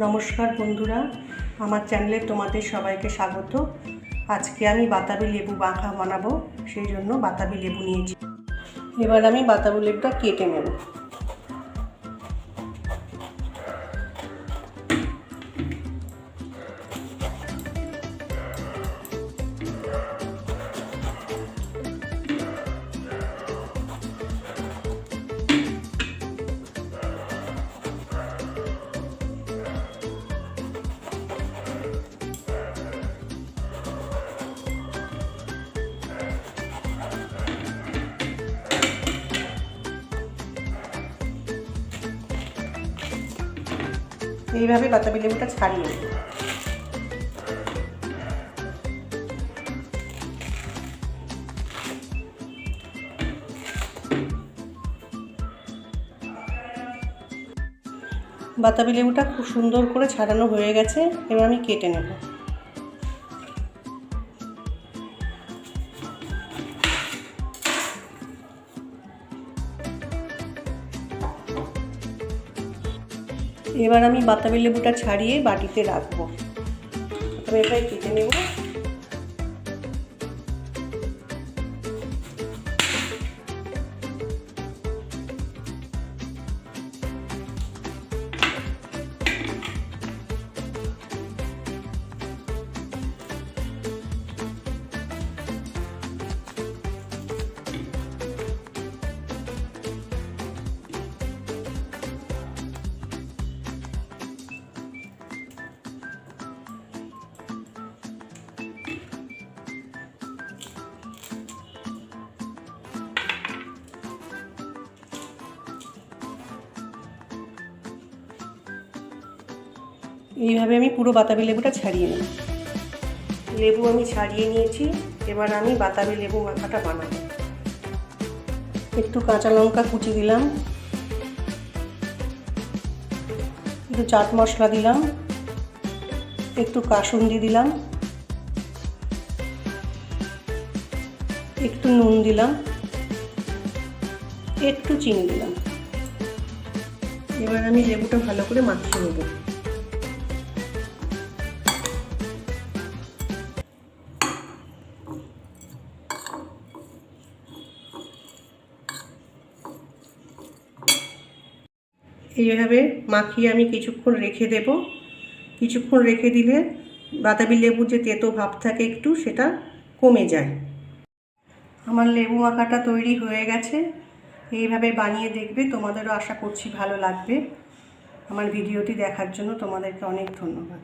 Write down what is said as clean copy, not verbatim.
নমস্কার বন্ধুরা, আমার চ্যানেলে তোমাদের সবাইকে স্বাগত। আজকে আমি বাতাবি লেবু মাখা বানাবো, সেই জন্য বাতাবি লেবু নিয়েছি। এবার আমি বাতাবি লেবুটা কেটে নেব। এইভাবে বাতাবি লেবুটা ছাড়িয়ে নেব। বাতাবি লেবুটা খুব সুন্দর করে ছাড়ানো হয়ে গেছে, এবার আমি কেটে নেব। এবার আমি বাতাবি লেবুটা ছাড়িয়ে বাটিতে রাখবো। আমি এটাই কেটে নেব। এইভাবে আমি পুরো বাতাবি লেবুটা ছাড়িয়ে নেব। লেবু আমি ছাড়িয়ে নিয়েছি, এবার আমি বাতাবি লেবু মাখাটা বানাবো। একটু কাঁচা লঙ্কা কুচি দিলাম, একটু চাট মশলা দিলাম, একটু কাসুন্দি দিলাম, একটু নুন দিলাম, একটু চিনি দিলাম। এবার আমি লেবুটা ভালো করে মাখিয়ে নেব। এইভাবে মাখিয়ে আমি কিছুক্ষণ রেখে দেব। কিছুক্ষণ রেখে দিলে বাতাবি লেবুর যে তেতো ভাব থাকে একটু, সেটা কমে যায়। আমার লেবু মাখাটা তৈরি হয়ে গেছে। এইভাবে বানিয়ে দেখবে, তোমাদেরও আশা করছি ভালো লাগবে। আমার ভিডিওটি দেখার জন্য তোমাদেরকে অনেক ধন্যবাদ।